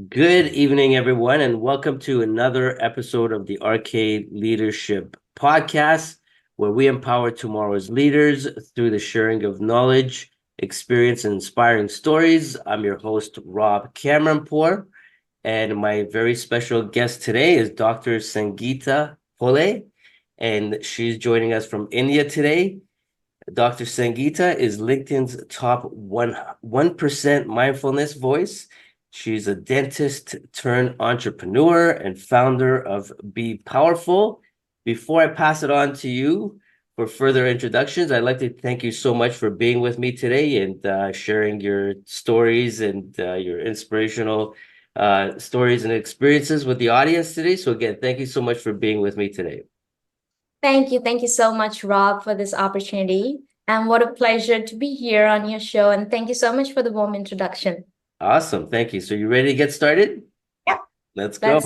Good evening, everyone, and welcome to another episode of the Arcade Leadership Podcast, where we empower tomorrow's leaders through the sharing of knowledge, experience, and inspiring stories. I'm your host, Rob Cameronpour, and my very special guest today is Dr. Sanghita Polley, and she's joining us from India today. Dr. Sanghita is LinkedIn's top 1% mindfulness voice. She's a dentist turned entrepreneur and founder of Be Powerful. Before I pass it on to you for further introductions, I'd like to thank you so much for being with me today and sharing your stories and your inspirational stories and experiences with the audience today. So again, thank you so much for being with me today. Thank you. Thank you so much, Rob, for this opportunity. And what a pleasure to be here on your show. And thank you so much for the warm introduction. Awesome. Thank you. So you ready to get started? Yeah, Let's go.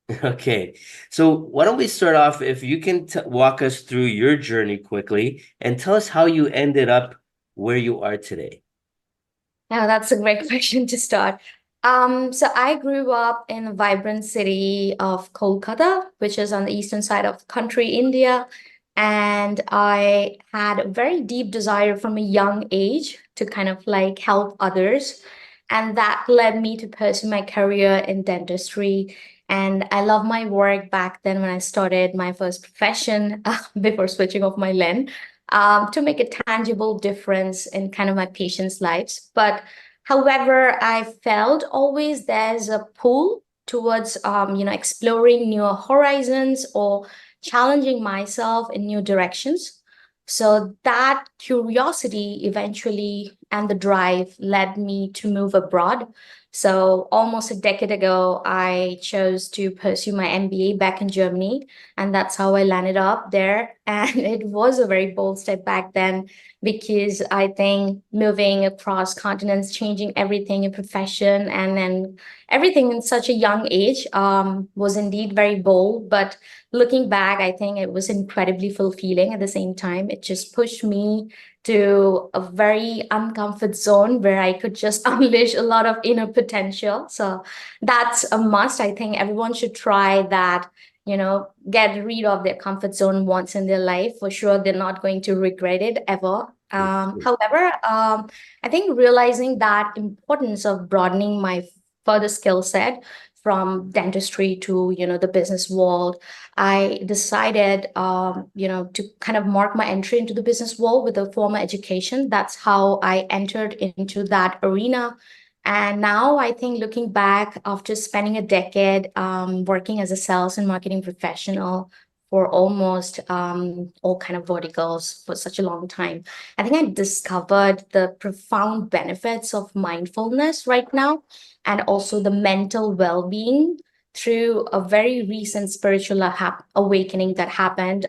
let's. Okay. So why don't we start off if you can walk us through your journey quickly and tell us how you ended up where you are today. Now, that's a great question to start. So I grew up in a vibrant city of Kolkata, which is on the eastern side of the country, India. And I had a very deep desire from a young age to kind of like help others. And that led me to pursue my career in dentistry. And I love my work back then when I started my first profession before switching off my lens to make a tangible difference in kind of my patients' lives. But however, I felt always there's a pull towards, exploring new horizons or challenging myself in new directions. So that curiosity eventually and the drive led me to move abroad. So almost a decade ago, I chose to pursue my MBA back in Germany, and that's how I landed up there. And it was a very bold step back then because I think moving across continents, changing everything in profession and then everything in such a young age was indeed very bold. But looking back, I think it was incredibly fulfilling at the same time. It just pushed me to a very uncomfort zone where I could just unleash a lot of inner potential. So that's a must. I think everyone should try that, get rid of their comfort zone once in their life. For sure, they're not going to regret it ever. However, I think realizing that importance of broadening my further skill set from dentistry to the business world, I decided to kind of mark my entry into the business world with a formal education. That's how I entered into that arena. And now I think looking back after spending a decade working as a sales and marketing professional for almost all kind of verticals for such a long time, I think I discovered the profound benefits of mindfulness right now and also the mental well-being through a very recent spiritual awakening that happened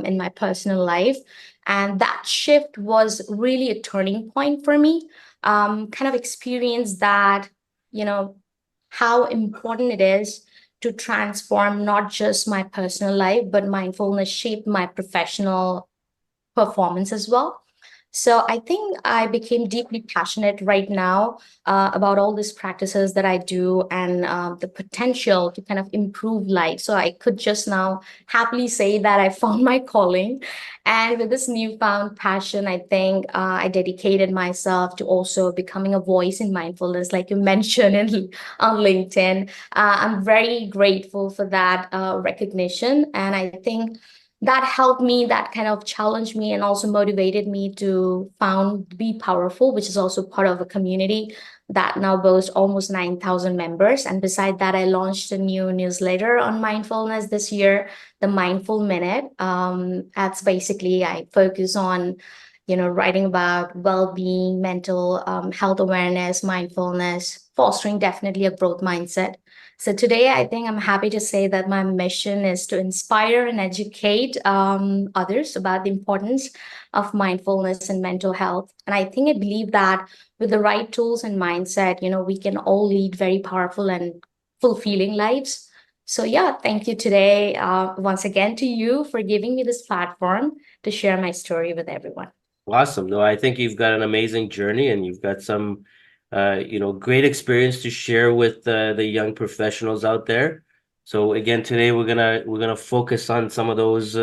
in my personal life. And that shift was really a turning point for me. Kind of experienced that, you know, how important it is to transform not just my personal life, but mindfulness shaped my professional performance as well. So I think I became deeply passionate right now about all these practices that I do and the potential to kind of improve life. So I could just now happily say that I found my calling. And with this newfound passion, I think I dedicated myself to also becoming a voice in mindfulness, like you mentioned on LinkedIn. I'm very grateful for that recognition. And I think that helped me, that kind of challenged me and also motivated me to found Be Powerful, which is also part of a community that now boasts almost 9,000 members. And beside that, I launched a new newsletter on mindfulness this year, the Mindful Minute. That's basically, I focus on, writing about well-being, mental health awareness, mindfulness, fostering definitely a growth mindset. So today, I think I'm happy to say that my mission is to inspire and educate others about the importance of mindfulness and mental health. And I think I believe that with the right tools and mindset, we can all lead very powerful and fulfilling lives. So yeah, thank you today once again to you for giving me this platform to share my story with everyone. Awesome. No, I think you've got an amazing journey and you've got some Great experience to share with the young professionals out there. So again, today we're gonna focus on some of those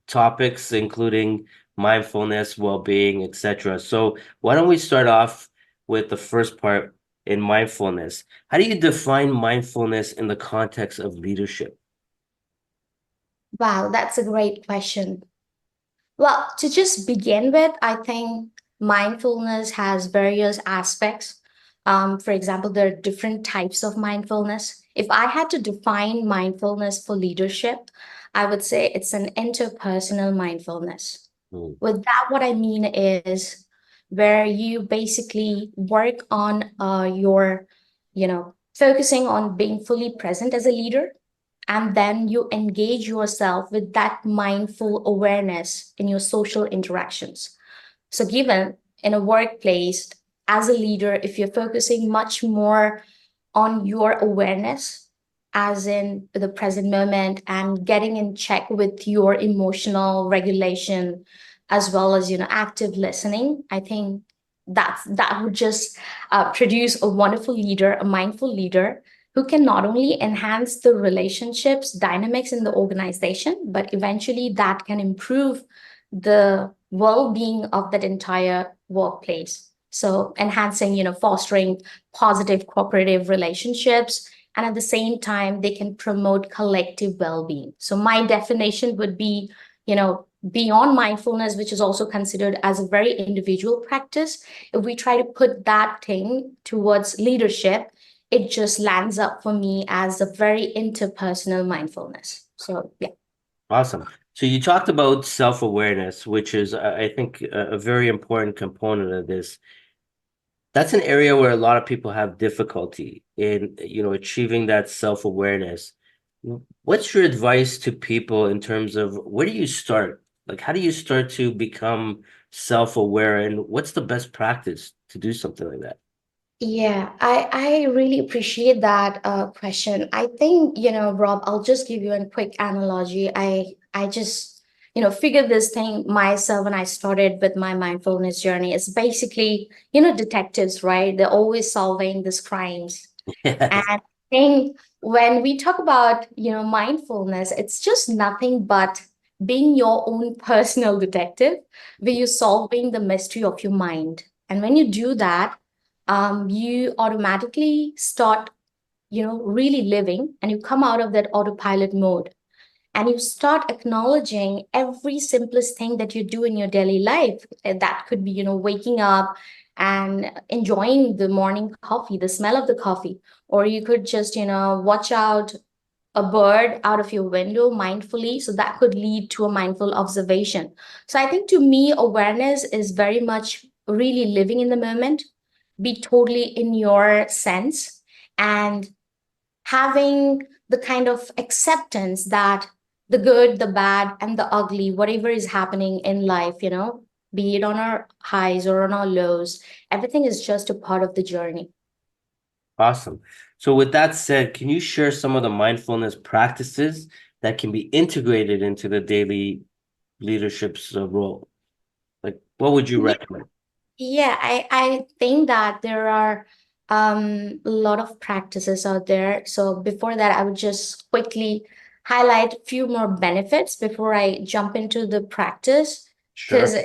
topics, including mindfulness, well-being, etc. So why don't we start off with the first part in mindfulness? How do you define mindfulness in the context of leadership? Wow, that's a great question. Well, to just begin with, I think mindfulness has various aspects. For example, there are different types of mindfulness. If I had to define mindfulness for leadership, I would say it's an interpersonal mindfulness. Hmm. With that, what I mean is where you basically work on focusing on being fully present as a leader, and then you engage yourself with that mindful awareness in your social interactions. So, given in a workplace, as a leader, if you're focusing much more on your awareness, as in the present moment, and getting in check with your emotional regulation, as well as active listening, I think that would just produce a wonderful leader, a mindful leader who can not only enhance the relationships dynamics in the organization, but eventually that can improve the well-being of that entire workplace. So enhancing, fostering positive cooperative relationships, and at the same time they can promote collective well-being. So my definition would be, beyond mindfulness, which is also considered as a very individual practice, if we try to put that thing towards leadership, it just lands up for me as a very interpersonal mindfulness. So yeah. Awesome. So you talked about self-awareness, which is, I think, a very important component of this. That's an area where a lot of people have difficulty in, achieving that self-awareness. What's your advice to people in terms of where do you start? Like, how do you start to become self-aware, and what's the best practice to do something like that? Yeah, I really appreciate that question. I think, Rob, I'll just give you a quick analogy. I just, figured this thing myself when I started with my mindfulness journey. It's basically, detectives, right? They're always solving these crimes. And Yes. I think when we talk about, mindfulness, it's just nothing but being your own personal detective, where you're solving the mystery of your mind. And when you do that, you automatically start, really living, and you come out of that autopilot mode, and you start acknowledging every simplest thing that you do in your daily life. And that could be, waking up and enjoying the morning coffee, the smell of the coffee, or you could just, watch out a bird out of your window mindfully. So that could lead to a mindful observation. So I think to me, awareness is very much really living in the moment, be totally in your sense, and having the kind of acceptance that the good, the bad, and the ugly, whatever is happening in life, be it on our highs or on our lows, everything is just a part of the journey. Awesome. So with that said, can you share some of the mindfulness practices that can be integrated into the daily leadership's role? Like, what would you recommend? Yeah, I think that there are a lot of practices out there. So before that, I would just quickly highlight a few more benefits before I jump into the practice, Sure. because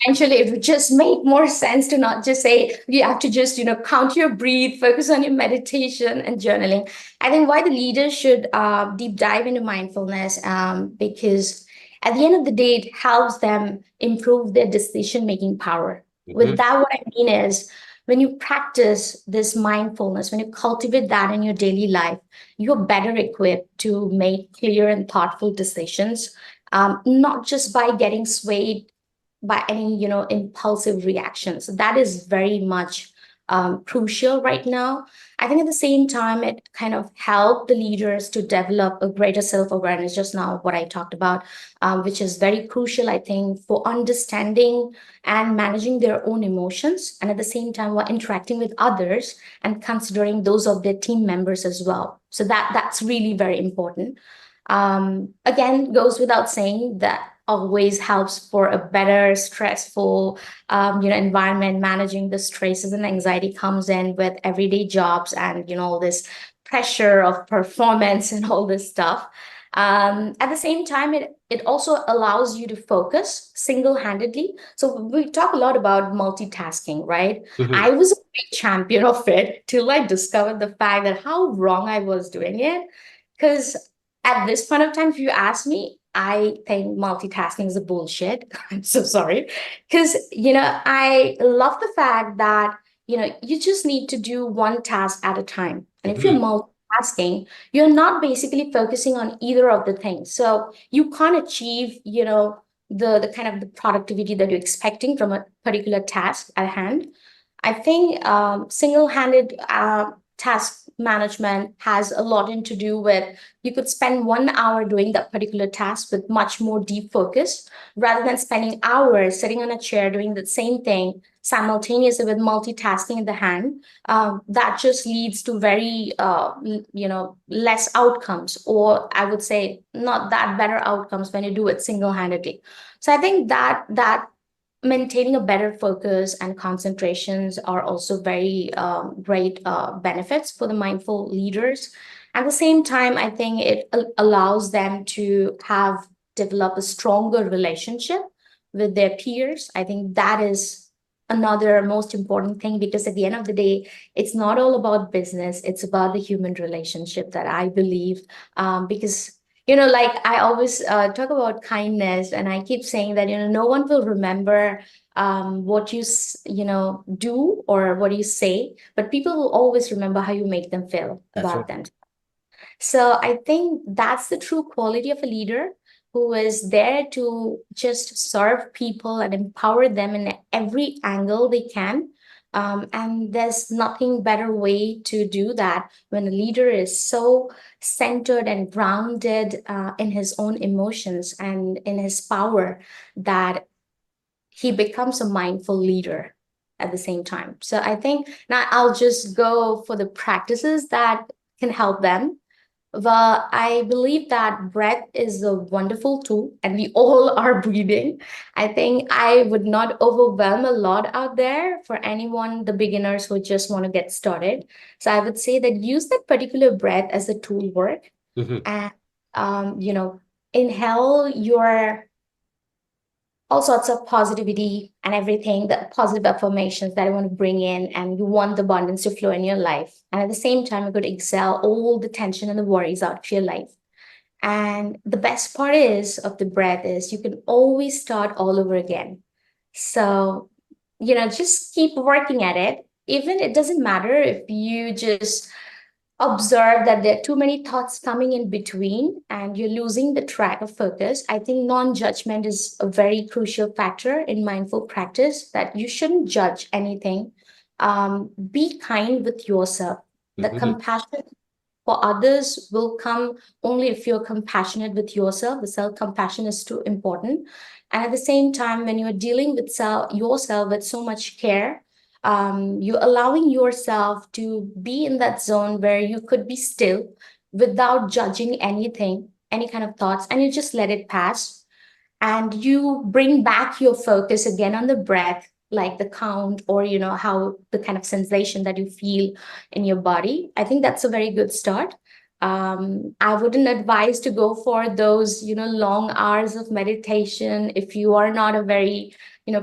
eventually it would just make more sense to not just say you have to just, count your breathe, focus on your meditation and journaling. I think why the leaders should deep dive into mindfulness, because at the end of the day, it helps them improve their decision-making power. With Hmm. that, what I mean is when you practice this mindfulness, when you cultivate that in your daily life, you're better equipped to make clear and thoughtful decisions, not just by getting swayed by any, impulsive reactions. That is very much crucial right now. I think at the same time, it kind of helped the leaders to develop a greater self-awareness, just now what I talked about, which is very crucial, I think, for understanding and managing their own emotions, and at the same time while interacting with others and considering those of their team members as well. So that's really very important. Again, goes without saying that always helps for a better stressful environment. Managing the stresses and anxiety comes in with everyday jobs and all this pressure of performance and all this stuff. At the same time, it also allows you to focus single-handedly. So we talk a lot about multitasking, right? Mhm. I was a big champion of it till I discovered the fact that how wrong I was doing it. Because at this point of time, if you ask me, I think multitasking is a bullshit. I'm so sorry. Because, I love the fact that, you just need to do one task at a time. And if you're Mhm. multitasking, you're not basically focusing on either of the things. So you can't achieve, the kind of the productivity that you're expecting from a particular task at hand. I think single-handed task management has a lot to do with you could spend 1 hour doing that particular task with much more deep focus rather than spending hours sitting on a chair doing the same thing simultaneously with multitasking in the hand. That just leads to very less outcomes, or I would say not that better outcomes when you do it single-handedly. So I think that maintaining a better focus and concentrations are also very great benefits for the mindful leaders. At the same time, I think it allows them to have develop a stronger relationship with their peers. I think that is another most important thing, because at the end of the day, it's not all about business, it's about the human relationship, that I believe. Because like I always talk about kindness, and I keep saying that no one will remember what you do or what you say, but people will always remember how you make them feel That's about right. them. So I think that's the true quality of a leader, who is there to just serve people and empower them in every angle they can. And there's nothing better way to do that when a leader is so centered and grounded in his own emotions and in his power, that he becomes a mindful leader at the same time. So I think now I'll just go for the practices that can help them. Well, I believe that breath is a wonderful tool, and we all are breathing. I think I would not overwhelm a lot out there for anyone, the beginners who just want to get started. So I would say that use that particular breath as a tool work, Mhm. and inhale your all sorts of positivity and everything, the positive affirmations that I want to bring in, and you want the abundance to flow in your life. And at the same time, you could exhale all the tension and the worries out of your life. And the best part is of the breath is you can always start all over again. So, just keep working at it. Even it doesn't matter if you just observe that there are too many thoughts coming in between and you're losing the track of focus. I think non-judgment is a very crucial factor in mindful practice, that you shouldn't judge anything. Be kind with yourself. The Mhm. compassion for others will come only if you're compassionate with yourself. The self-compassion is too important. And at the same time, when you're dealing with yourself with so much care, you're allowing yourself to be in that zone where you could be still without judging anything, any kind of thoughts, and you just let it pass, and you bring back your focus again on the breath, like the count, or how the kind of sensation that you feel in your body. I think that's a very good start. I wouldn't advise to go for those long hours of meditation if you are not a very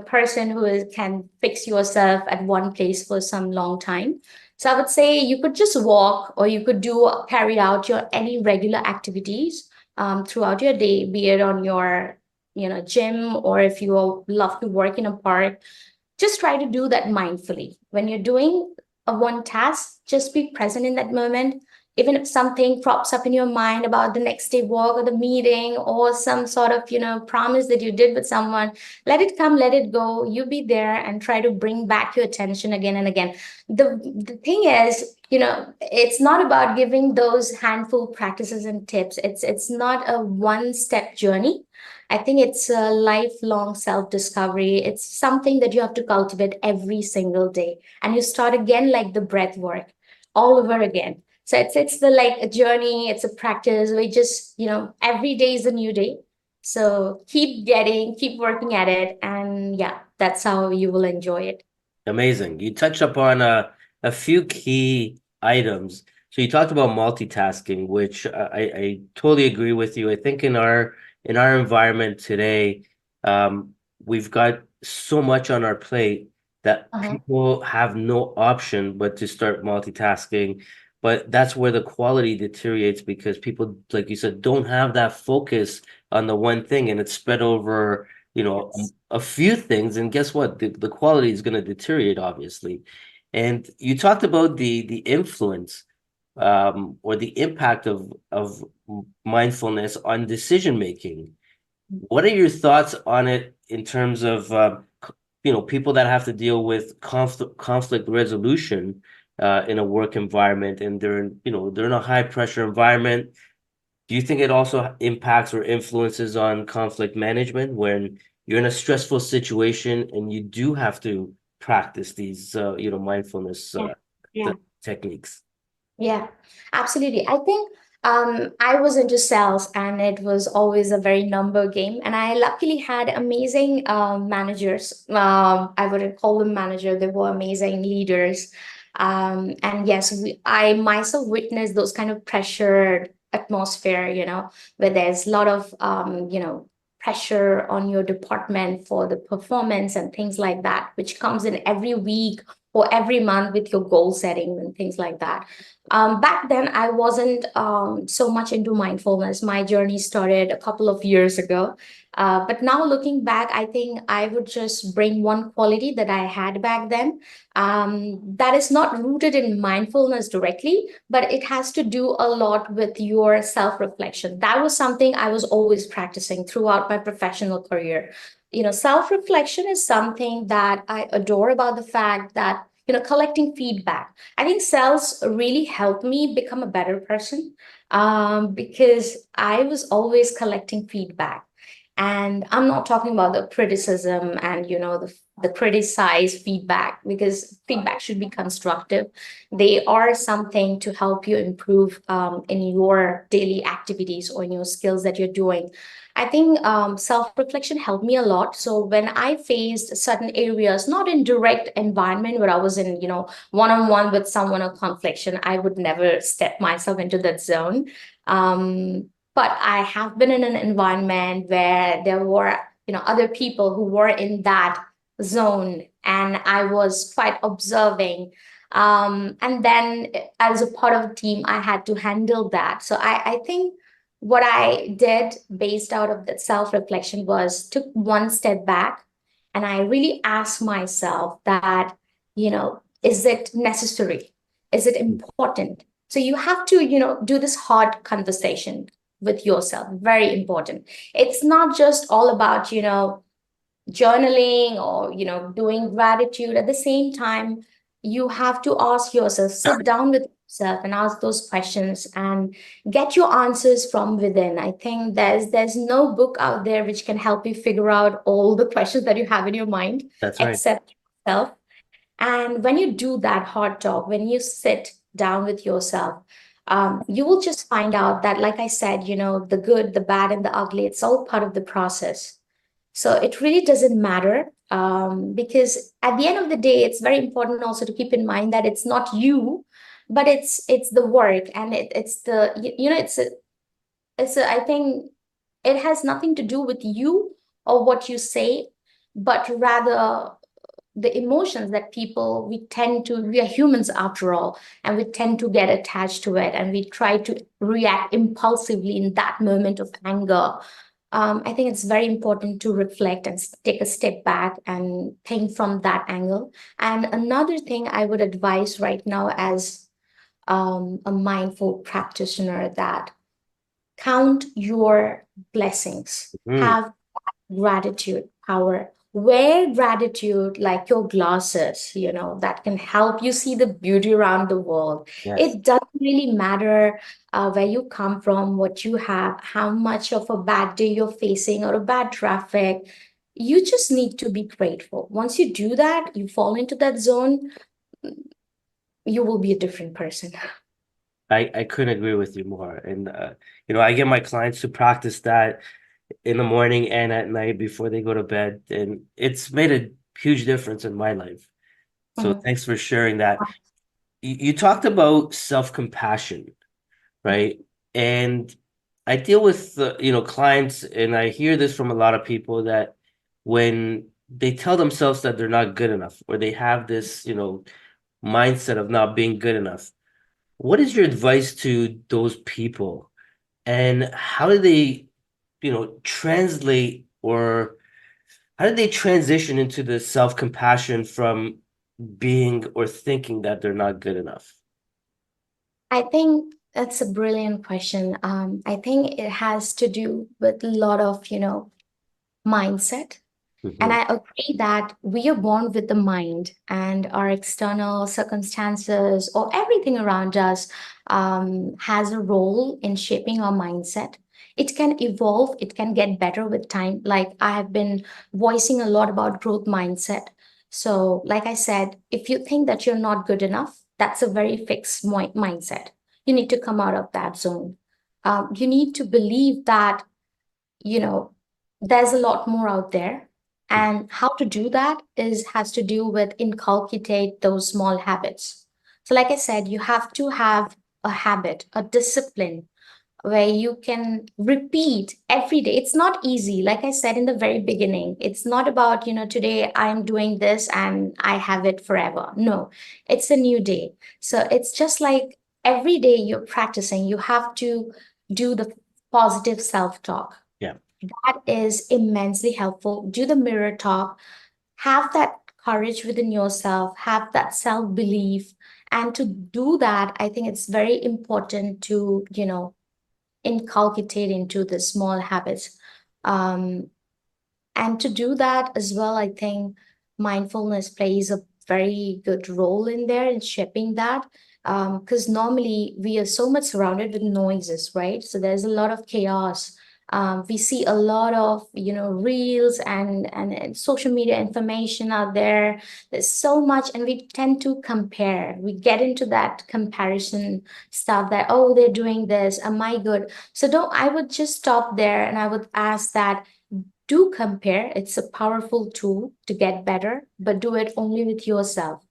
person who can fix yourself at one place for some long time. So I would say you could just walk, or you could carry out your any regular activities throughout your day, be it on your gym, or if you love to work in a park, just try to do that mindfully. When you're doing a one task, just be present in that moment. Even if something crops up in your mind about the next day work or the meeting or some sort of promise that you did with someone, let it come, let it go. You be there and try to bring back your attention again and again. The thing is, it's not about giving those handful practices and tips. It's not a one step journey. I think it's a lifelong self discovery. It's something that you have to cultivate every single day. And you start again like the breath work all over again. So it's the like a journey, it's a practice. We just, every day is a new day. So keep working at it, and yeah, that's how you will enjoy it. Amazing. You touched upon a few key items. So you talked about multitasking, which I totally agree with you. I think in our environment today, we've got so much on our plate that Uh-huh. people have no option but to start multitasking. But that's where the quality deteriorates because people, like you said, don't have that focus on the one thing, and it's spread over, Yes. a few things, and guess what? The quality is going to deteriorate, obviously. And you talked about the influence, or the impact of mindfulness on decision making. What are your thoughts on it in terms of people that have to deal with conflict resolution in a work environment, and they're in a high pressure environment. Do you think it also impacts or influences on conflict management when you're in a stressful situation and you do have to practice these, mindfulness Yeah. Yeah. techniques? Yeah, absolutely. I think I was into sales and it was always a very number game. And I luckily had amazing managers. I wouldn't call them manager, they were amazing leaders. And yes, I myself witnessed those kind of pressured atmosphere, where there's a lot of, pressure on your department for the performance and things like that, which comes in every week or every month with your goal setting and things like that. Back then, I wasn't so much into mindfulness. My journey started a couple of years ago. But now looking back, I think I would just bring one quality that I had back then, that is not rooted in mindfulness directly, but it has to do a lot with your self reflection. That was something I was always practicing throughout my professional career. Self reflection is something that I adore about the fact that, collecting feedback. I think sales really helped me become a better person, because I was always collecting feedback. And I'm not talking about the criticism and, the criticized feedback, because feedback should be constructive. They are something to help you improve in your daily activities or in your skills that you're doing. I think self-reflection helped me a lot. So when I faced certain areas, not in direct environment where I was in, one-on-one with someone or confliction, I would never step myself into that zone. But I have been in an environment where there were, other people who were in that zone, and I was quite observing. And then as a part of the team, I had to handle that. So I think what I did based out of that self-reflection was took one step back, and I really asked myself that, is it necessary? Is it important? So you have to, do this hard conversation with yourself. Very important. It's not just all about, journaling or, doing gratitude. At the same time, you have to ask yourself, sit down with yourself and ask those questions and get your answers from within. I think there's no book out there which can help you figure out all the questions that you have in your mind That's right. except yourself. And when you do that hard talk, when you sit down with yourself, you will just find out that, like I said, the good, the bad, and the ugly, it's all part of the process. So it really doesn't matter, because at the end of the day, it's very important also to keep in mind that it's not you, but it's the work, and it's the I think it has nothing to do with you or what you say, but rather the emotions that we are humans after all, and we tend to get attached to it, and we try to react impulsively in that moment of anger. I think it's very important to reflect and take a step back and think from that angle. And another thing I would advise right now as a mindful practitioner, that count your blessings, Mm, have gratitude power. Wear gratitude like your glasses, that can help you see the beauty around the world. yes. It doesn't really matter where you come from, what you have, how much of a bad day you're facing or a bad traffic. You just need to be grateful. Once you do that, you fall into that zone, you will be a different person. I couldn't agree with you more. And I get my clients to practice that. in the morning and at night before they go to bed. And it's made a huge difference in my life. So Mhm. thanks for sharing that. You talked about self-compassion, right? And I deal with clients, and I hear this from a lot of people that when they tell themselves that they're not good enough, or they have this, mindset of not being good enough, what is your advice to those people? And how do they, translate, or how did they transition into the self-compassion from being or thinking that they're not good enough? I think that's a brilliant question. I think it has to do with a lot of, mindset. And Hmm. I agree that we are born with the mind, and our external circumstances or everything around us has a role in shaping our mindset. It can evolve, it can get better with time. Like I have been voicing a lot about growth mindset. So, like I said, if you think that you're not good enough, that's a very fixed mindset. You need to come out of that zone. You need to believe that you know there's a lot more out there, and how to do that is has to do with inculcate those small habits. So like I said, you have to have a habit, a discipline, where you can repeat every day. It's not easy. Like I said in the very beginning, it's not about, today I'm doing this and I have it forever. No, it's a new day. So it's just like every day you're practicing, you have to do the positive self talk. Yeah, That is immensely helpful. Do the mirror talk, have that courage within yourself, have that self belief. And to do that, I think it's very important to, inculcate into the small habits. Um, and to do that as well, I think mindfulness plays a very good role in there in shaping that. Because normally we are so much surrounded with noises, right? So there's a lot of chaos. We see a lot of, reels and social media information out there. There's so much, and we tend to compare. We get into that comparison stuff that, oh, they're doing this. Am I good? So don't, I would just stop there and I would ask that, do compare. It's a powerful tool to get better, but do it only with yourself.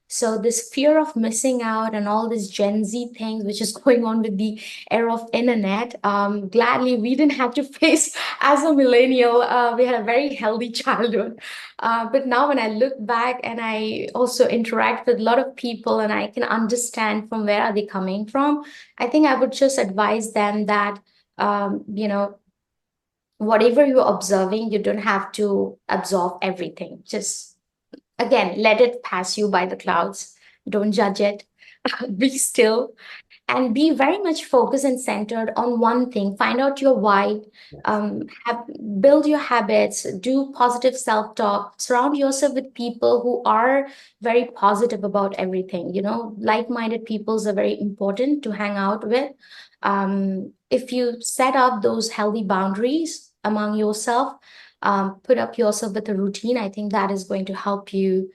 So this fear of missing out and all this Gen Z things, which is going on with the era of internet, gladly we didn't have to face as a millennial. We had a very healthy childhood. But now when I look back and I also interact with a lot of people and I can understand from where are they coming from, I think I would just advise them that, whatever you're observing, you don't have to absorb everything. Just again, let it pass you by the clouds. Don't judge it. Be still and be very much focused and centered on one thing. Find out your why. yes. Have, build your habits. Do positive self-talk. Surround yourself with people who are very positive about everything. Like-minded people are very important to hang out with. If you set up those healthy boundaries among yourself, put up yourself with a routine, I think that is going to help you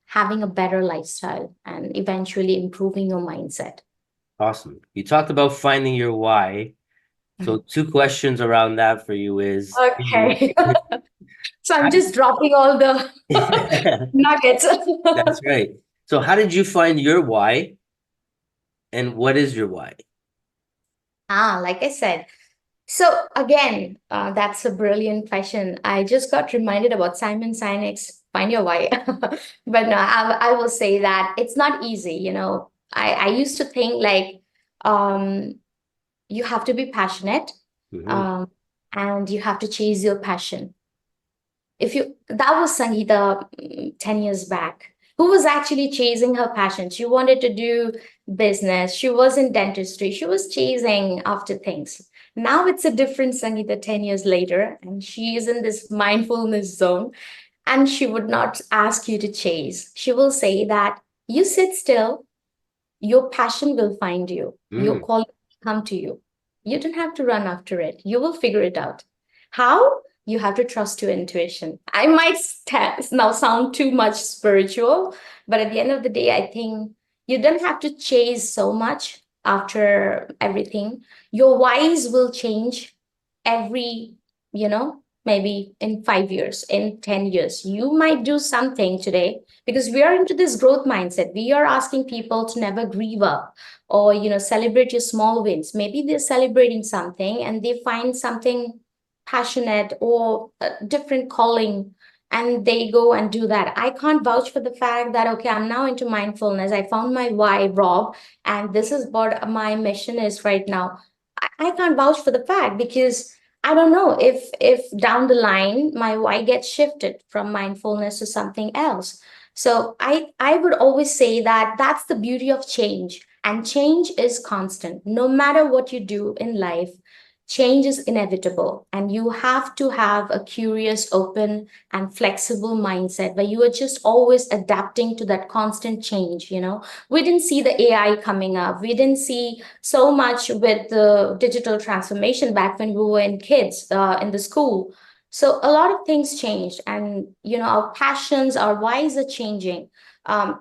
having a better lifestyle and eventually improving your mindset. Awesome. You talked about finding your why. So two questions around that for you is A, Okay. So I'm how just dropping all the nuggets. that's right. So how did you find your why, and what is your why? Like I said. So again, that's a brilliant question. I just got reminded about Simon Sinek's Find Your Why. But no, I will say that it's not easy. I used to think like you have to be passionate, Hmm. um, and you have to chase your passion. If you That was Sangeeta 10 years back, who was actually chasing her passion. She wanted to do business. She was in dentistry. She was chasing after things. Now it's a different Sangeeta 10 years later, and she is in this mindfulness zone. And she would not ask you to chase. She will say that you sit still, your passion will find you. Your Mm, calling will come to you. You don't have to run after it. You will figure it out. How? You have to trust your intuition. I might now sound too much spiritual, but at the end of the day, I think you don't have to chase so much after everything. Your whys will change every, maybe in 5 years, in 10 years. You might do something today because we are into this growth mindset. We are asking people to never grieve up or, celebrate your small wins. Maybe they're celebrating something and they find something passionate or a different calling and they go and do that. I can't vouch for the fact that, okay, I'm now into mindfulness. I found my why, Rob, and this is what my mission is right now. I can't vouch for the fact because I don't know if down the line my why gets shifted from mindfulness to something else. So I would always say that that's the beauty of change. And change is constant. No matter what you do in life, change is inevitable. And you have to have a curious, open, and flexible mindset where you are just always adapting to that constant change. We didn't see the AI coming up. We didn't see so much with the digital transformation back when we were in kids in the school. So a lot of things changed, and our passions, our whys are changing.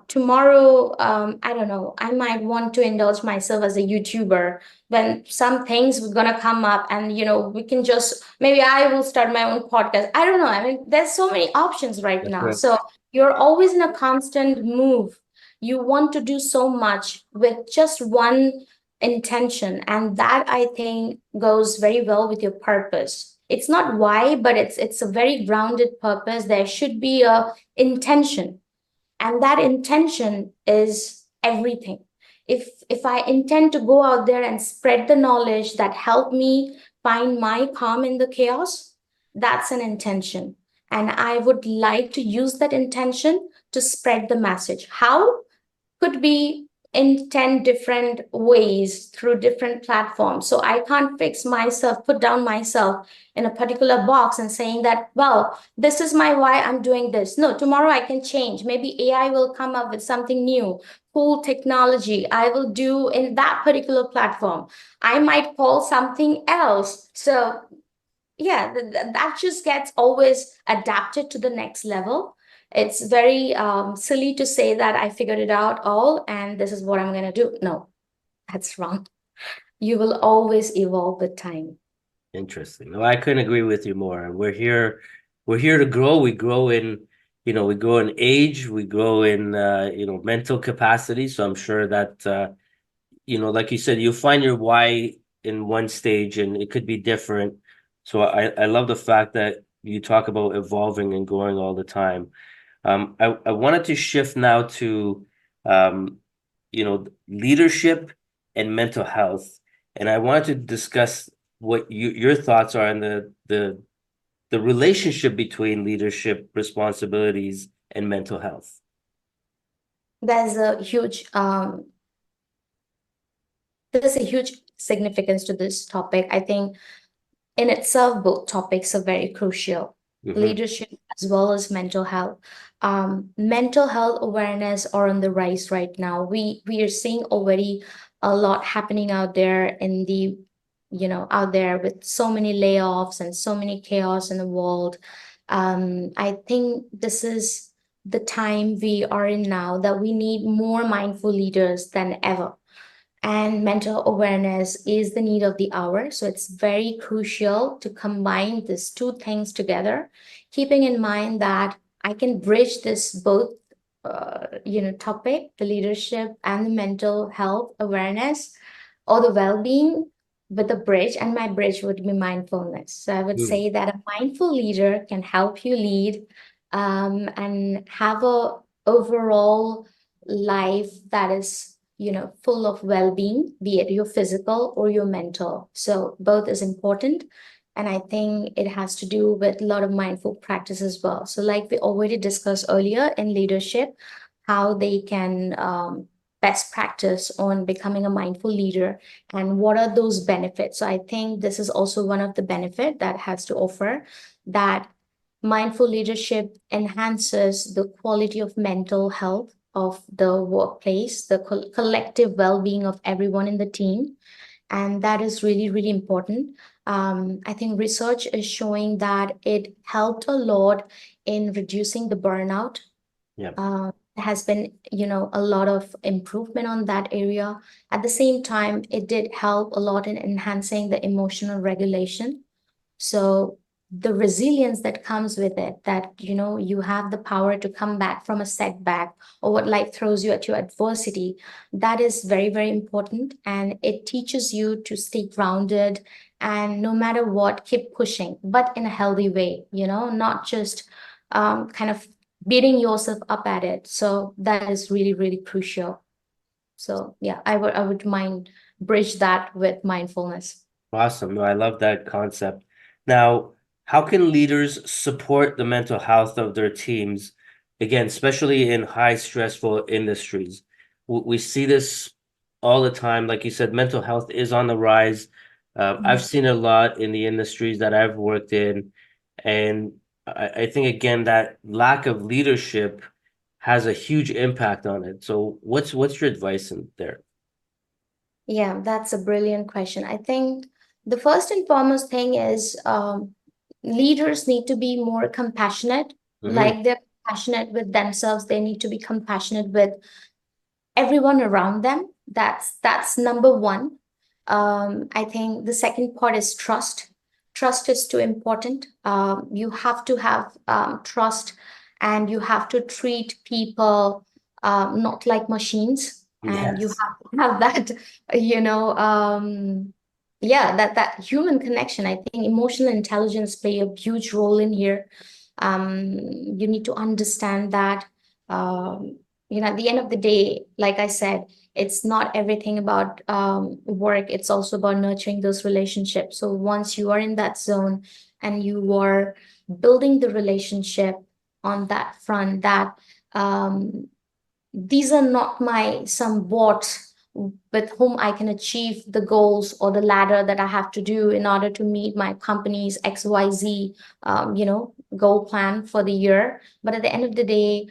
Tomorrow, I don't know, I might want to indulge myself as a YouTuber when some things were gonna come up, and we can just maybe I will start my own podcast. I don't know. I mean, there's so many options right That's now. right. So you're always in a constant move. You want to do so much with just one intention, and that I think goes very well with your purpose. It's not why, but it's a very grounded purpose. There should be a intention, and that intention is everything. If I intend to go out there and spread the knowledge that help me find my calm in the chaos, that's an intention, and I would like to use that intention to spread the message. How? Could be in 10 different ways through different platforms. So I can't fix myself, put down myself in a particular box and saying that, well, this is my why I'm doing this. No, tomorrow I can change. Maybe AI will come up with something new, cool technology I will do in that particular platform. I might call something else. So yeah, that just gets always adapted to the next level. It's very silly to say that I figured it out all and this is what I'm going to do. No, that's wrong. You will always evolve with time. Interesting. No, I couldn't agree with you more. We're here to grow. We grow in, we grow in age, we grow in mental capacity. So I'm sure that like you said, you find your why in one stage and it could be different. So I love the fact that you talk about evolving and growing all the time. I wanted to shift now to leadership and mental health. And I wanted to discuss what your thoughts are on the relationship between leadership responsibilities and mental health. There's a huge significance to this topic. I think in itself, both topics are very crucial. Mm-hmm. Leadership as well as mental health. Mental health awareness are on the rise right now. We are seeing already a lot happening out there in the, out there with so many layoffs and so many chaos in the world. I think this is the time we are in now that we need more mindful leaders than ever, and mental awareness is the need of the hour. So it's very crucial to combine these two things together, keeping in mind that I can bridge this both, topic, the leadership and the mental health awareness or the well-being with a bridge, and my bridge would be mindfulness. So I would Mm. say that a mindful leader can help you lead and have a overall life that is full of well-being, be it your physical or your mental. So both is important, and I think it has to do with a lot of mindful practice as well. So like we already discussed earlier in leadership, how they can best practice on becoming a mindful leader and what are those benefits. So I think this is also one of the benefit that has to offer, that mindful leadership enhances the quality of mental health of the workplace, the collective well-being of everyone in the team. And that is really, really important. I think research is showing that it helped a lot in reducing the burnout. Yeah. Has been, a lot of improvement on that area. At the same time, it did help a lot in enhancing the emotional regulation So the resilience that comes with it, that you have the power to come back from a setback or what life throws you at your adversity, that is very, very important. And it teaches you to stay grounded and no matter what, keep pushing, but in a healthy way, not just kind of beating yourself up at it. So that is really, really crucial. So yeah, I would mind bridge that with mindfulness. Awesome. No, I love that concept. Now, how can leaders support the mental health of their teams? Again, especially in high stressful industries. We see this all the time. Like you said, mental health is on the rise. I've seen a lot in the industries that I've worked in. And I think, again, that lack of leadership has a huge impact on it. So what's your advice in there? Yeah, that's a brilliant question. I think the first and foremost thing is leaders need to be more compassionate. Hmm. Like they're compassionate with themselves, they need to be compassionate with everyone around them. That's number one. I think the second part is trust. Trust is too important. You have to have trust, and you have to treat people not like machines, and you Yes. have to have that, you know, yeah, that human connection. I think emotional intelligence play a huge role in here. You need to understand that. Um, at the end of the day, like I said, it's not everything about work. It's also about nurturing those relationships. So once you are in that zone and you are building the relationship on that front, that um, these are not my some bots with whom I can achieve the goals or the ladder that I have to do in order to meet my company's XYZ, goal plan for the year. But at the end of the day,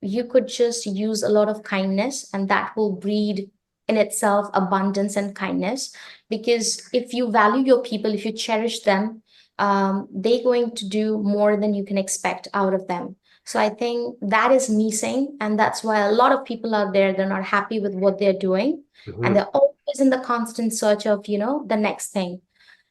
you could just use a lot of kindness, and that will breed in itself abundance and kindness. Because if you value your people, if you cherish them, they're going to do more than you can expect out of them. So I think that is missing, and that's why a lot of people out there, they're not happy with what they're doing, and Hmm. they're always in the constant search of, the next thing.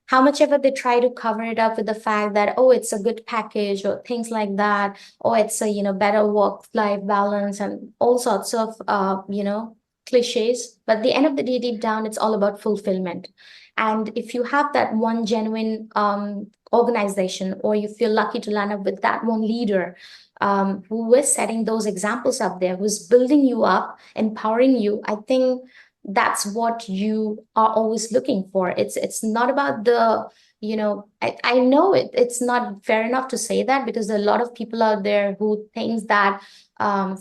How much ever they try to cover it up with the fact that, oh, it's a good package or things like that, or it's a, better work-life balance and all sorts of, cliches. But at the end of the day, deep down, it's all about fulfillment. And if you have that one genuine organization, or you feel lucky to land up with that one leader who is setting those examples up there, who's building you up, empowering you, I think that's what you are always looking for. It's not about the, I know it's not fair enough to say that, because there are a lot of people out there who thinks that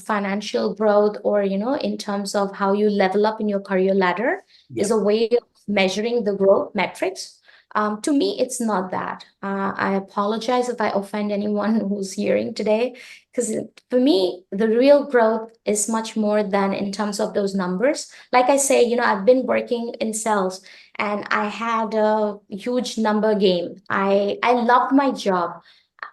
financial growth, or in terms of how you level up in your career ladder, is Yeah. a way of measuring the growth metrics. To me, it's not that. I apologize if I offend anyone who's hearing today, because for me, the real growth is much more than in terms of those numbers. Like I say, I've been working in sales, and I had a huge number game. I loved my job,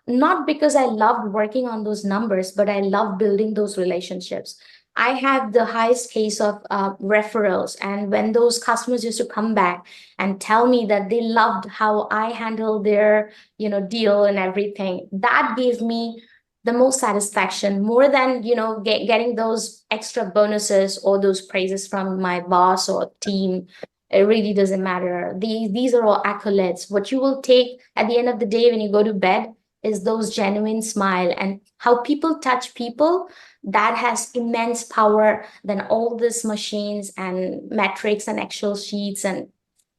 not because I loved working on those numbers, but I love building those relationships. I had the highest case of referrals. And when those customers used to come back and tell me that they loved how I handled their, deal and everything, that gave me the most satisfaction, more than, getting those extra bonuses or those praises from my boss or team. It really doesn't matter. These are all accolades. What you will take at the end of the day when you go to bed is those genuine smile, and how people touch people, that has immense power than all these machines and metrics and Excel sheets, and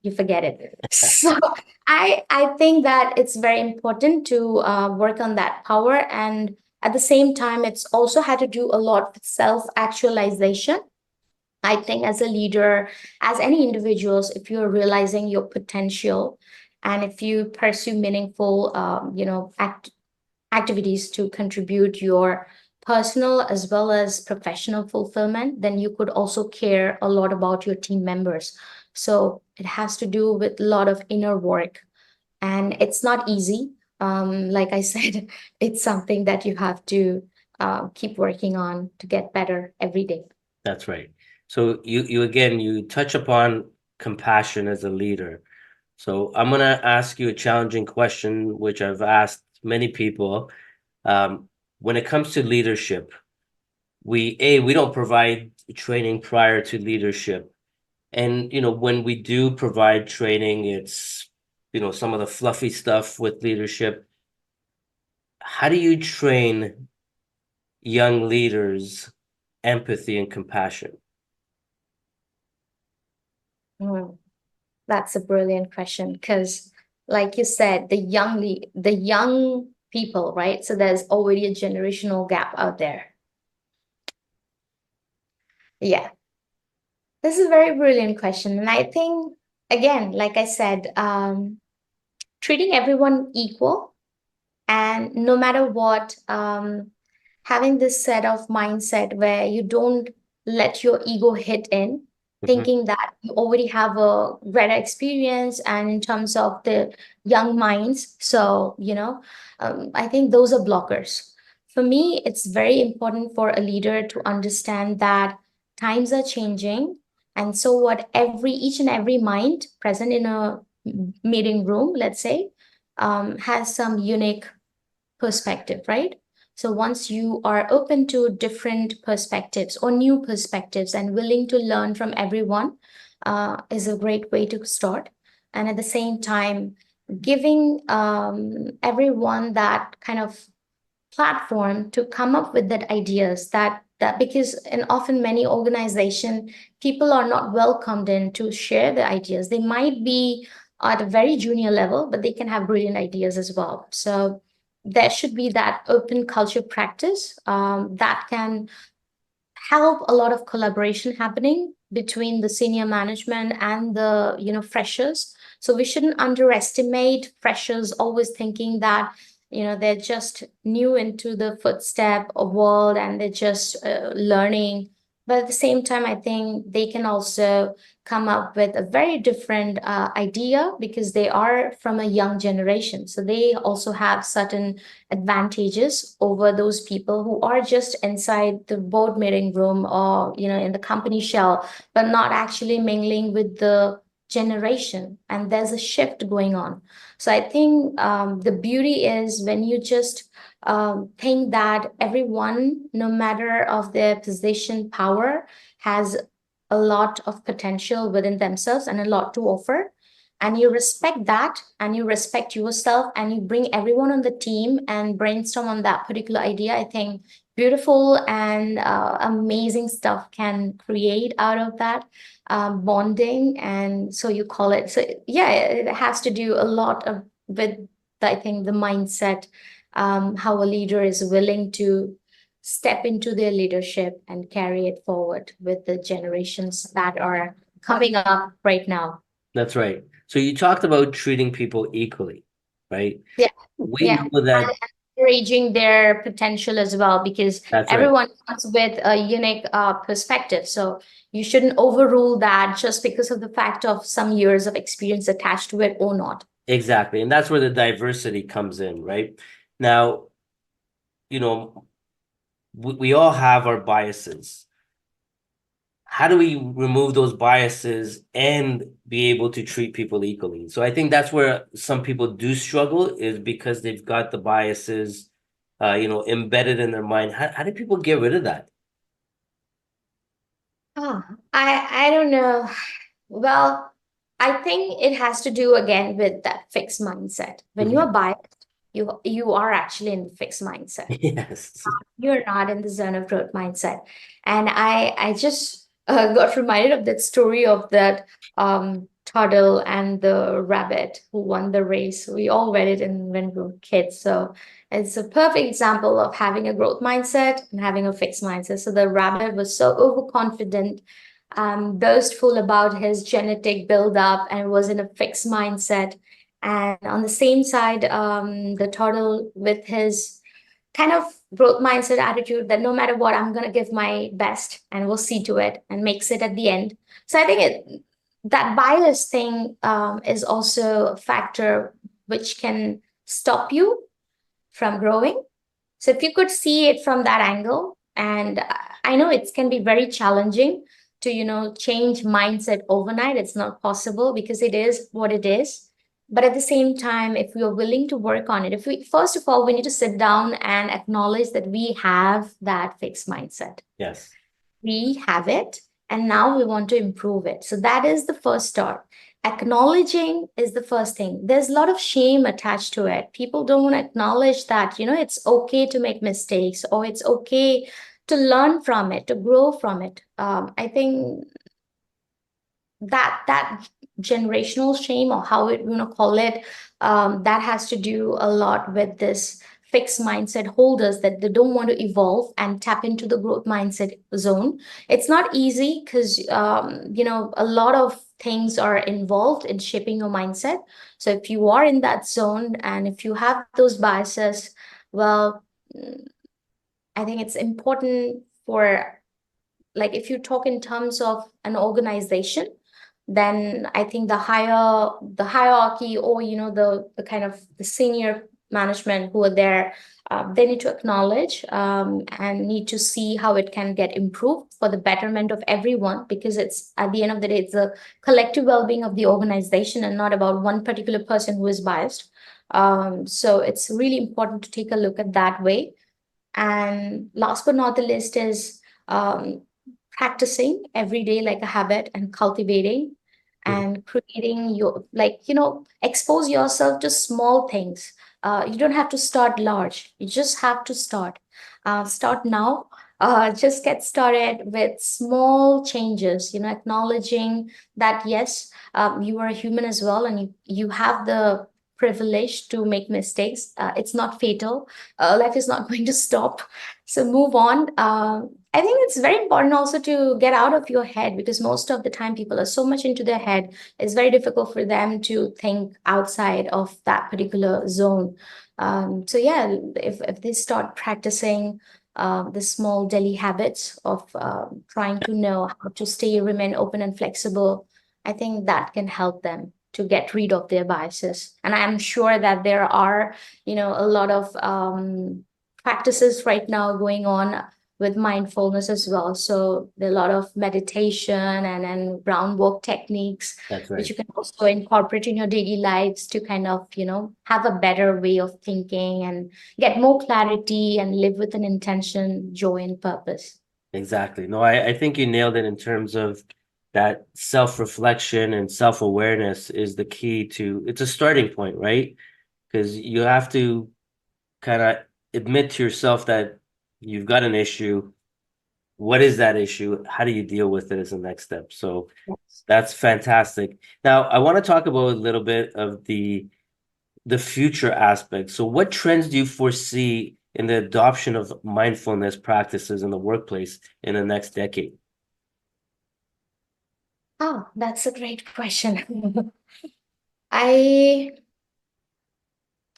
you forget it. So I think that it's very important to work on that power, and at the same time, it's also had to do a lot with self actualization. I think as a leader, as any individuals, if you're realizing your potential, and if you pursue meaningful, activities to contribute your personal as well as professional fulfillment, then you could also care a lot about your team members. So it has to do with a lot of inner work, and it's not easy. Like I said, it's something that you have to keep working on to get better every day. That's right. So you again, you touch upon compassion as a leader. So I'm gonna ask you a challenging question, which I've asked many people. When it comes to leadership, we don't provide training prior to leadership. And when we do provide training, it's some of the fluffy stuff with leadership. How do you train young leaders empathy and compassion? Mm, that's a brilliant question because, like you said, the young people, right? So there's already a generational gap out there. Yeah, this is a very brilliant question, and I think again, like I said, treating everyone equal and no matter what, having this set of mindset where you don't let your ego hit in, Mhm. thinking that you already have a greater experience and in terms of the young minds. So, I think those are blockers. For me, it's very important for a leader to understand that times are changing. And so what each and every mind present in a meeting room, let's say, has some unique perspective, right? So once you are open to different perspectives or new perspectives and willing to learn from everyone, is a great way to start. And at the same time, giving everyone that kind of platform to come up with that ideas that because in often many organization people are not welcomed in to share the ideas. They might be at a very junior level, but they can have brilliant ideas as well. So there should be that open culture practice that can help a lot of collaboration happening between the senior management and the freshers. So we shouldn't underestimate freshers always thinking that they're just new into the footstep of world and they're just learning. But at the same time, I think they can also come up with a very different idea because they are from a young generation. So they also have certain advantages over those people who are just inside the board meeting room or in the company shell, but not actually mingling with the generation. And there's a shift going on. So I think the beauty is when you just think that everyone, no matter of their position, power, has a lot of potential within themselves and a lot to offer, and you respect that and you respect yourself and you bring everyone on the team and brainstorm on that particular idea. I think beautiful and amazing stuff can create out of that bonding. And so you call it, so yeah, it has to do a lot of with, I think, the mindset, how a leader is willing to step into their leadership and carry it forward with the generations that are coming up right now. That's right. So you talked about treating people equally, right? Yeah, We yeah. know that. And encouraging their potential as well, because That's right. everyone comes with a unique perspective. So you shouldn't overrule that just because of the fact of some years of experience attached to it or not. Exactly. And that's where the diversity comes in, right? Now, you know, we all have our biases. How do we remove those biases and be able to treat people equally? So I think that's where some people do struggle, is because they've got the biases, embedded in their mind. How do people get rid of that? Ah, I don't know. Well, I think it has to do again with that fixed mindset. When you Mhm. are biased, you are actually in the fixed mindset. Yes. You're not in the zone of growth mindset. And I just got reminded of that story of that turtle and the rabbit who won the race. We all read it in when we were kids. So it's a perfect example of having a growth mindset and having a fixed mindset. So the rabbit was so overconfident, boastful about his genetic buildup, and was in a fixed mindset. And on the same side, the turtle with his kind of growth mindset attitude that no matter what, I'm going to give my best and we'll see to it and makes it at the end. So I think that bias thing is also a factor which can stop you from growing. So if you could see it from that angle, and I know it can be very challenging to, change mindset overnight. It's not possible because it is what it is. But at the same time, if we are willing to work on it, if we, first of all, we need to sit down and acknowledge that we have that fixed mindset. Yes. We have it, and now we want to improve it. So that is the first start. Acknowledging is the first thing. There's a lot of shame attached to it. People don't acknowledge that, it's okay to make mistakes, or it's okay to learn from it, to grow from it. I think that generational shame, or how it call it, that has to do a lot with this fixed mindset holders, that they don't want to evolve and tap into the growth mindset zone. It's not easy, because a lot of things are involved in shaping your mindset. So if you are in that zone, and if you have those biases, well, mm, I think it's important for, like, if you talk in terms of an organization, then I think the hierarchy, or the kind of the senior management who are there, they need to acknowledge, and need to see how it can get improved for the betterment of everyone, because it's, at the end of the day, it's the collective well-being of the organization, and not about one particular person who is biased. So it's really important to take a look at that way. And last but not the least is, practicing every day like a habit, and cultivating Mhm. and creating your, like, expose yourself to small things. You don't have to start large. You just have to start. Start now. Just get started with small changes, acknowledging that, yes, you are a human as well, and you have the privilege to make mistakes. It's not fatal. Life is not going to stop. So move on. I think it's very important also to get out of your head, because most of the time people are so much into their head, it's very difficult for them to think outside of that particular zone. So yeah, if they start practicing the small daily habits of trying to know how to remain open and flexible, I think that can help them to get rid of their biases. And I'm sure that there are, a lot of practices right now going on with mindfulness as well. So there are a lot of meditation and groundwork techniques, That's which right. you can also incorporate in your daily lives to kind of, have a better way of thinking and get more clarity and live with an intention, joy, and purpose. Exactly. No, I think you nailed it in terms of that self-reflection and self-awareness is the key to, it's a starting point, right? Because you have to kind of admit to yourself that you've got an issue. What is that issue? How do you deal with it as the next step? So Yes. that's fantastic. Now, I want to talk about a little bit of the future aspect. So what trends do you foresee in the adoption of mindfulness practices in the workplace in the next decade? Oh, that's a great question. I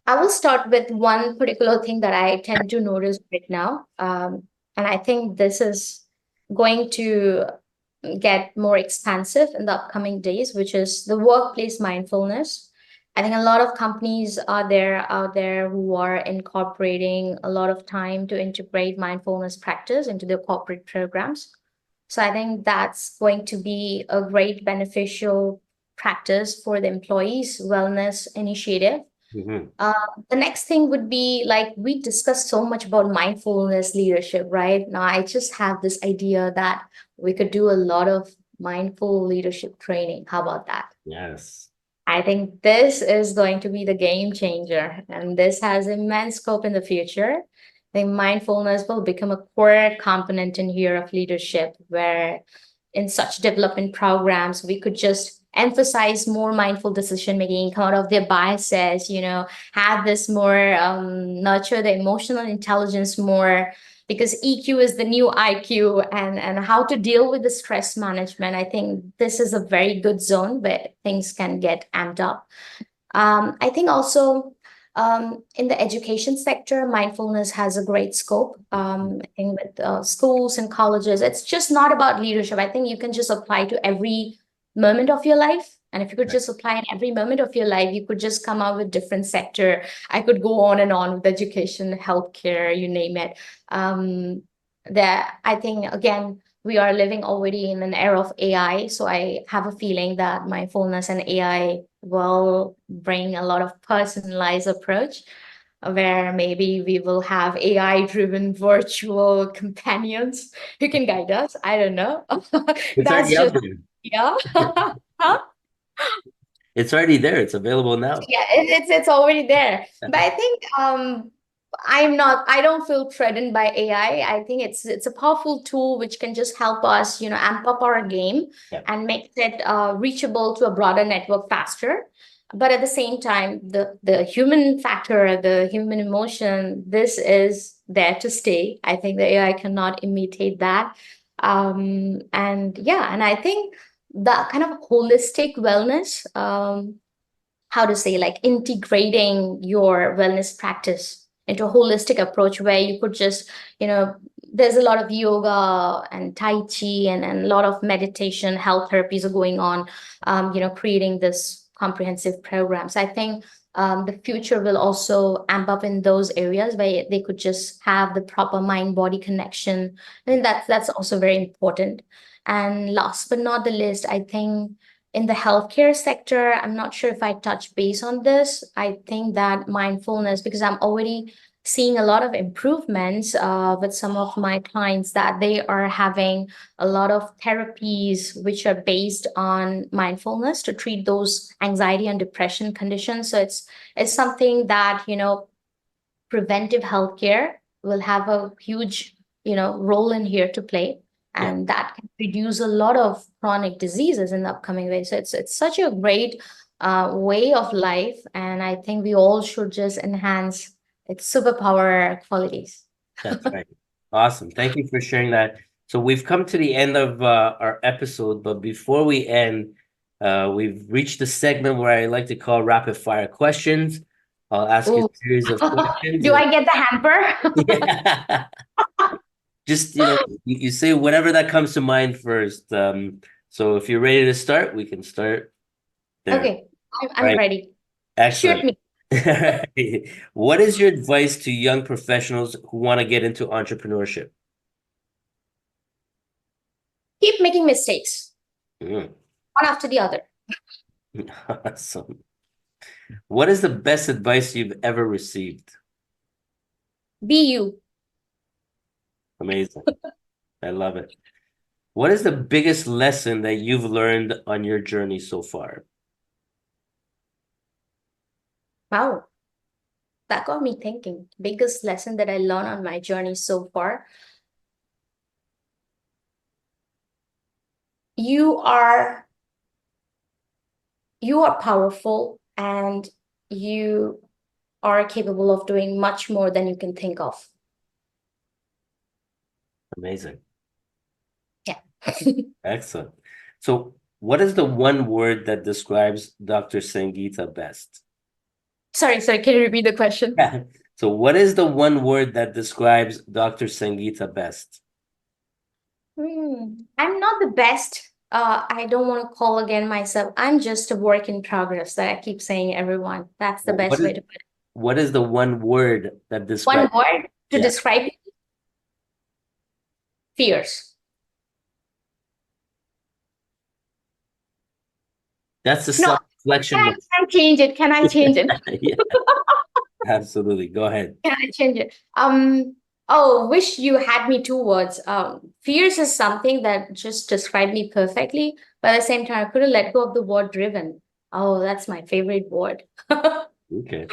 I will start with one particular thing that I tend to notice right now. And I think this is going to get more expansive in the upcoming days, which is the workplace mindfulness. I think a lot of companies are there out there who are incorporating a lot of time to integrate mindfulness practice into their corporate programs. So I think that's going to be a great beneficial practice for the employees' wellness initiative. Mhm. uh, the next thing would be, like, we discussed so much about mindfulness leadership, right? Now, I just have this idea that we could do a lot of mindful leadership training. How about that? Yes. I think this is going to be the game changer, and this has immense scope in the future. I think mindfulness will become a core component in here of leadership, where in such development programs, we could just emphasize more mindful decision making, come out of their biases, have this more, nurture the emotional intelligence more, because EQ is the new IQ, and how to deal with the stress management. I think this is a very good zone where things can get amped up. I think also, in the education sector, mindfulness has a great scope. I think with schools and colleges, it's just not about leadership. I think you can just apply to every moment of your life. And if you could Right. just apply in every moment of your life, you could just come out with different sector. I could go on and on with education, healthcare, you name it. That I think, again, we are living already in an era of AI. So I have a feeling that mindfulness and AI will bring a lot of personalized approach where maybe we will have AI-driven virtual companions who can guide us. I don't know. It's That's already out just, there. yeah. Huh? It's already there. It's available now. Yeah, it's already there. But I think I don't feel threatened by AI. I think it's a powerful tool which can just help us, amp up our game Yeah, and make it reachable to a broader network faster. But at the same time, the human factor, the human emotion, this is there to stay. I think the AI cannot imitate that. And yeah, and I think that kind of holistic wellness, how to say, like integrating your wellness practice into a holistic approach where you could just, there's a lot of yoga and tai chi and a lot of meditation health therapies are going on, creating this comprehensive programs. I think the future will also amp up in those areas where they could just have the proper mind body connection. I think that's also very important. And last but not the least, I think in the healthcare sector, I'm not sure if I touch base on this. I think that mindfulness, because I'm already seeing a lot of improvements with some of my clients, that they are having a lot of therapies which are based on mindfulness to treat those anxiety and depression conditions. So it's something that, preventive healthcare will have a huge, role in here to play, yeah, and that can reduce a lot of chronic diseases in the upcoming way. So it's such a great way of life, and I think we all should just enhance its superpower qualities. that's right. Awesome. Thank you for sharing that. So we've come to the end of our episode, but before we end, we've reached the segment where I like to call rapid fire questions. I'll ask you Ooh. a series of questions Do and I get the hamper? yeah, just you say whatever that comes to mind first. So if you're ready to start, we can start there. Okay, I'm Right. ready. Shoot Excellent. me. What is your advice to young professionals who want to get into entrepreneurship? Keep making mistakes, Mm, one after the other. awesome. What is the best advice you've ever received? Be you. Amazing. I love it. What is the biggest lesson that you've learned on your journey so far? Wow, that got me thinking. Biggest lesson that I learned on my journey so far. You are you are powerful, and you are capable of doing much more than you can think of. Amazing. Yeah. Excellent. So, what is the one word that describes Dr. Sangeeta best? Sorry, can you repeat the question? Yeah. So, what is the one word that describes Dr. Sangeeta best? I'm not the best. I don't want to call again myself. I'm just a work in progress that I keep saying, everyone. That's the What best is way to put it. what is the one word that One describes? word to Yeah, describe it, fears. that's the No, self-reflection. can I change it? Can I change it? Yeah, absolutely. Go ahead. Can I change it? Oh, wish you had me two words. Fears is something that just described me perfectly, but at the same time, I couldn't let go of the word driven. Oh, that's my favorite word. Okay,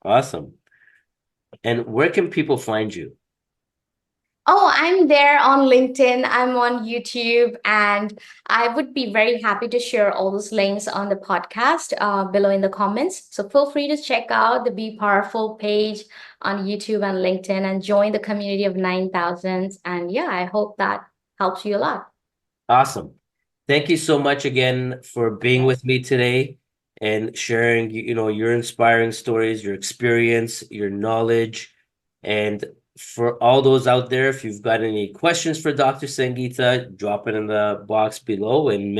awesome. And where can people find you? Oh, I'm there on LinkedIn, I'm on YouTube, and I would be very happy to share all those links on the podcast below in the comments. So feel free to check out the Be Powerful page on YouTube and LinkedIn and join the community of 9,000. And yeah, I hope that helps you a lot. Awesome. Thank you so much again for being with me today and sharing, your inspiring stories, your experience, your knowledge. And for all those out there, if you've got any questions for Dr. Sangeeta, drop it in the box below and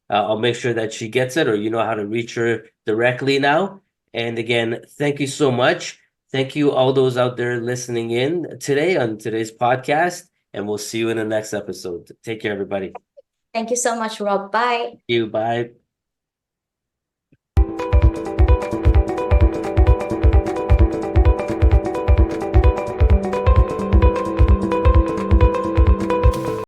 I'll make sure that she gets it, or you know how to reach her directly now. And again, thank you so much. Thank you all those out there listening in today on today's podcast. and we'll see you in the next episode. Take care, everybody. Thank you so much, Rob. Bye. Thank you. Bye.